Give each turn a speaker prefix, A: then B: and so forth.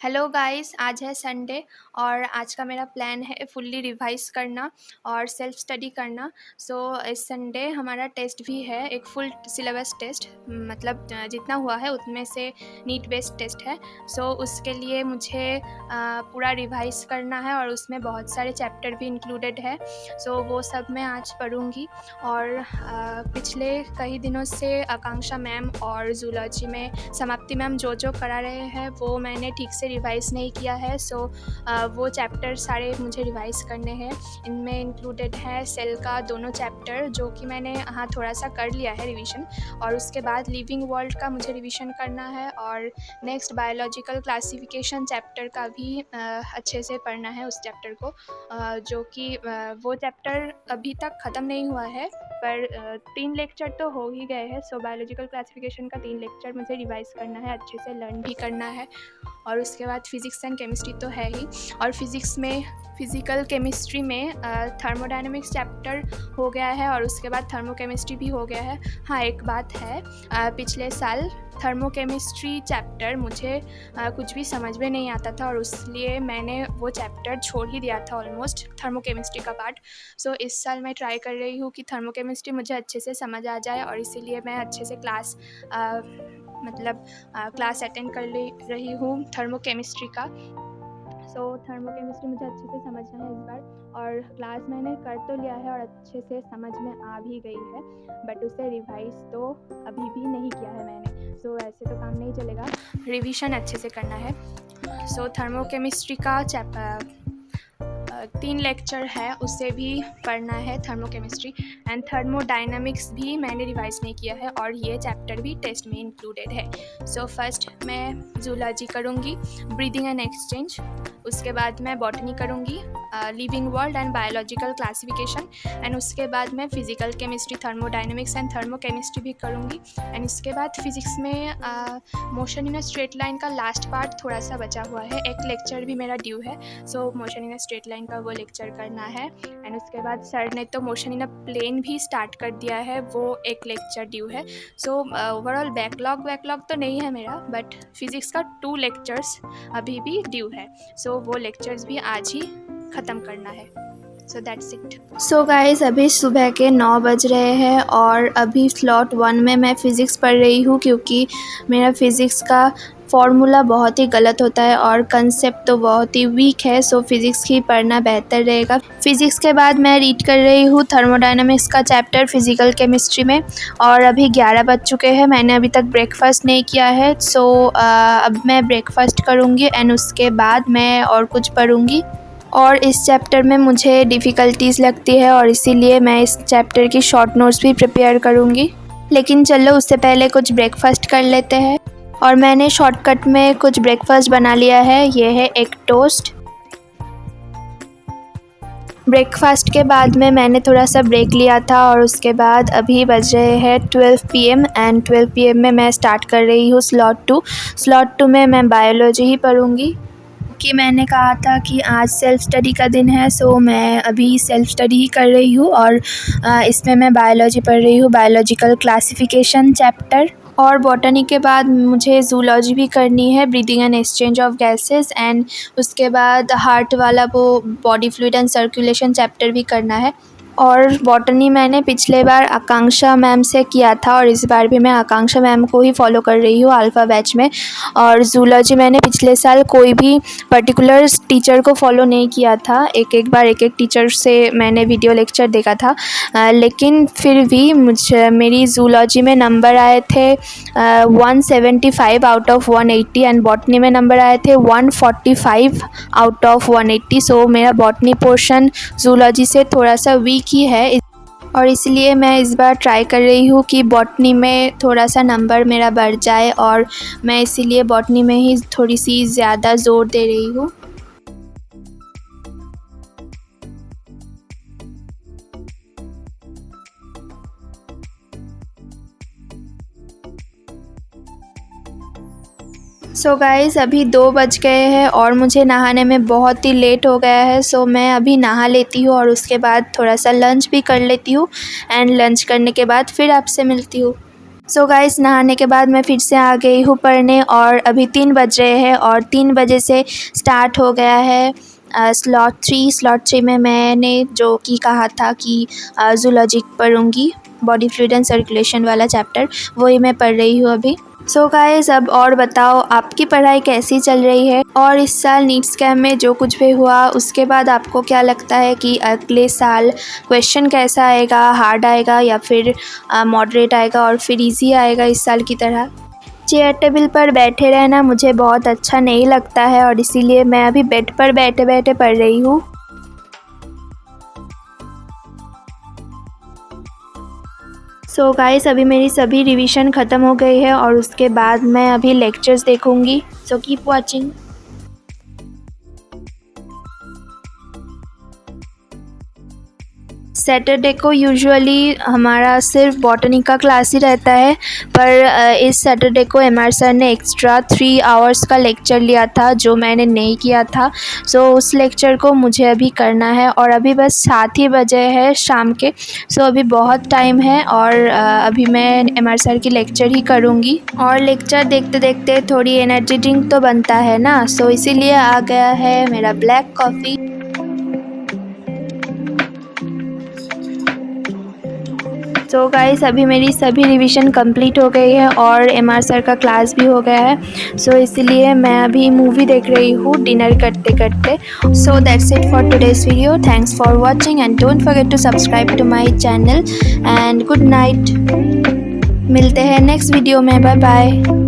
A: Hello guys, आज है Sunday और आज का मेरा प्लान है फुल्ली रिवाइज़ करना और सेल्फ स्टडी करना। सो इस संडे हमारा टेस्ट भी है, एक फुल सिलेबस टेस्ट, मतलब जितना हुआ है उतने से नीट बेस्ड टेस्ट है। सो उसके लिए मुझे पूरा रिवाइज़ करना है और उसमें बहुत सारे चैप्टर भी इंक्लूडेड है। सो वो सब मैं आज पढ़ूँगी। और पिछले कई दिनों से आकांक्षा मैम और जूलॉजी में समाप्ति मैम जो करा रहे हैं वो मैंने ठीक से रिवाइज़ नहीं किया है। सो वो चैप्टर सारे मुझे रिवाइज़ करने हैं। इनमें इंक्लूडेड है सेल का दोनों चैप्टर, जो कि मैंने थोड़ा सा कर लिया है रिवीजन, और उसके बाद लिविंग वर्ल्ड का मुझे रिवीजन करना है। और नेक्स्ट बायोलॉजिकल क्लासिफिकेशन चैप्टर का भी अच्छे से पढ़ना है उस चैप्टर को, जो कि वो चैप्टर अभी तक ख़त्म नहीं हुआ है, पर 3 लेक्चर तो हो ही गए हैं। सो बायोलॉजिकल क्लासिफिकेशन का 3 लेक्चर मुझे रिवाइज़ करना है, अच्छे से लर्न भी करना है। और उसके बाद फिज़िक्स एंड केमिस्ट्री तो है ही, और फिज़िक्स में फिज़िकल केमिस्ट्री में थर्मोडायनेमिक्स चैप्टर हो गया है और उसके बाद थर्मोकेमिस्ट्री भी हो गया है। हाँ, एक बात है, पिछले साल थर्मोकेमिस्ट्री चैप्टर मुझे कुछ भी समझ में नहीं आता था और इसलिए मैंने वो चैप्टर छोड़ ही दिया था ऑलमोस्ट, थर्मोकेमिस्ट्री का पार्ट। सो इस साल मैं ट्राई कर रही हूँ कि थर्मोकेमिस्ट्री मुझे अच्छे से समझ आ जाए, और इसीलिए मैं अच्छे से क्लास अटेंड कर रही हूँ थर्मोकेमिस्ट्री का। सो थर्मोकेमिस्ट्री मुझे अच्छे से समझना है इस बार, और क्लास मैंने कर तो लिया है और अच्छे से समझ में आ भी गई है, बट उसे रिवाइज़ तो अभी भी नहीं किया है मैंने। सो ऐसे तो काम नहीं चलेगा, रिवीजन अच्छे से करना है। सो थर्मोकेमिस्ट्री का 3 लेक्चर है, उसे भी पढ़ना है, थर्मोकेमिस्ट्री एंड थर्मोडायनामिक्स भी मैंने रिवाइज़ नहीं किया है और ये चैप्टर भी टेस्ट में इंक्लूडेड है। सो फर्स्ट मैं जूलॉजी करूँगी, ब्रीदिंग एंड एक्सचेंज, उसके बाद मैं बॉटनी करूँगी, living world and biological classification, and उसके बाद मैं physical chemistry, thermodynamics and thermochemistry भी करूँगी। एंड इसके बाद फिज़िक्स में motion in a straight line का लास्ट पार्ट थोड़ा सा बचा हुआ है, एक लेक्चर भी मेरा ड्यू है। सो motion in a straight line का वो लेक्चर करना है। एंड उसके बाद सर ने तो मोशन इन अ प्लेन भी स्टार्ट कर दिया है, वो एक लेक्चर ड्यू है। सो ओवरऑल बैकलॉग तो नहीं है मेरा, बट फिज़िक्स का 2 लेक्चर्स अभी भी ड्यू है। सो वो लेक्चर्स भी आज ही ख़त्म करना है। सो दैट्स इट। सो गाइस, अभी सुबह के 9 बज रहे हैं और अभी स्लॉट 1 में मैं फ़िज़िक्स पढ़ रही हूँ, क्योंकि मेरा फ़िज़िक्स का फॉर्मूला बहुत ही गलत होता है और कंसेप्ट तो बहुत ही वीक है। सो फिज़िक्स ही पढ़ना बेहतर रहेगा। फिज़िक्स के बाद मैं रीड कर रही हूँ थर्मोडायनामिक्स का चैप्टर फिज़िकल केमिस्ट्री में, और अभी 11 बज चुके हैं, मैंने अभी तक ब्रेकफास्ट नहीं किया है। सो अब मैं ब्रेकफास्ट करूँगी एंड उसके बाद मैं और कुछ पढ़ूँगी। और इस चैप्टर में मुझे डिफ़िकल्टीज़ लगती है और इसीलिए मैं इस चैप्टर की शॉर्ट नोट्स भी प्रिपेयर करूँगी। लेकिन चलो, उससे पहले कुछ ब्रेकफास्ट कर लेते हैं। और मैंने शॉर्टकट में कुछ ब्रेकफास्ट बना लिया है, ये है एग टोस्ट। ब्रेकफास्ट के बाद में मैंने थोड़ा सा ब्रेक लिया था और उसके बाद अभी बज रहे हैं 12 PM, एंड 12 PM में मैं स्टार्ट कर रही हूँ स्लॉट 2 में मैं बायोलॉजी ही पढ़ूँगी, कि मैंने कहा था कि आज सेल्फ़ स्टडी का दिन है। सो मैं अभी सेल्फ़ स्टडी ही कर रही हूँ और इसमें मैं बायोलॉजी पढ़ रही हूँ, बायोलॉजिकल क्लासिफिकेशन चैप्टर। और बॉटनी के बाद मुझे जूलॉजी भी करनी है, breathing and exchange of gases, and उसके बाद हार्ट वाला वो body fluid and circulation chapter भी करना है। और बॉटनी मैंने पिछले बार आकांक्षा मैम से किया था और इस बार भी मैं आकांक्षा मैम को ही फॉलो कर रही हूँ अल्फ़ा बैच में। और जूलॉजी मैंने पिछले साल कोई भी पर्टिकुलर टीचर को फॉलो नहीं किया था, एक बार एक टीचर से मैंने वीडियो लेक्चर देखा था, लेकिन फिर भी मेरी जूलॉजी में नंबर आए थे 175 आउट ऑफ 180, एंड बॉटनी में नंबर आए थे 145 आउट ऑफ 180। सो मेरा बॉटनी पोर्शन जूलॉजी से थोड़ा सा वीक ही है, और इसलिए मैं इस बार ट्राई कर रही हूँ कि बॉटनी में थोड़ा सा नंबर मेरा बढ़ जाए, और मैं इसीलिए बॉटनी में ही थोड़ी सी ज़्यादा ज़ोर दे रही हूँ। सो गाइज़, अभी 2 बज गए हैं और मुझे नहाने में बहुत ही लेट हो गया है। सो मैं अभी नहा लेती हूँ और उसके बाद थोड़ा सा लंच भी कर लेती हूँ, एंड लंच करने के बाद फिर आपसे मिलती हूँ। सो गाइस, नहाने के बाद मैं फिर से आ गई हूँ पढ़ने और अभी 3 बज रहे हैं और 3 बजे से स्टार्ट हो गया है स्लॉट 3 में मैंने जो कि कहा था कि ज़ूलॉजी पढ़ूँगी, बॉडी फ्लूइड एंड सर्कुलेशन वाला चैप्टर, वही मैं पढ़ रही हूँ अभी। सो गाइस, अब और बताओ आपकी पढ़ाई कैसी चल रही है और इस साल नीट स्कैम में जो कुछ भी हुआ उसके बाद आपको क्या लगता है कि अगले साल क्वेश्चन कैसा आएगा, हार्ड आएगा या फिर मॉडरेट आएगा और फिर इजी आएगा इस साल की तरह? चेयर टेबल पर बैठे रहना मुझे बहुत अच्छा नहीं लगता है और इसीलिए मैं अभी बेड पर बैठे बैठे पढ़ रही हूँ। सो गाइस, अभी मेरी सभी रिवीजन ख़त्म हो गई है और उसके बाद मैं अभी लेक्चर्स देखूँगी। So keep watching. सैटरडे को यूजुअली हमारा सिर्फ बॉटनी का क्लास ही रहता है, पर इस सैटरडे को एमआर सर ने एक्स्ट्रा 3 आवर्स का लेक्चर लिया था जो मैंने नहीं किया था। सो उस लेक्चर को मुझे अभी करना है और अभी बस 7 ही बजे है शाम के। सो अभी बहुत टाइम है और अभी मैं एमआर सर की लेक्चर ही करूँगी और लेक्चर देखते देखते थोड़ी एनर्जी ड्रिंक तो बनता है ना, सो इसीलिए आ गया है मेरा ब्लैक कॉफ़ी। सो गाइस, अभी मेरी सभी रिवीजन कंप्लीट हो गई है और एमआर सर का क्लास भी हो गया है। सो इसलिए मैं अभी मूवी देख रही हूँ डिनर करते करते। So that's it for today's video. Thanks for watching and don't forget to subscribe to my channel and good night. मिलते हैं नेक्स्ट वीडियो में। Bye bye.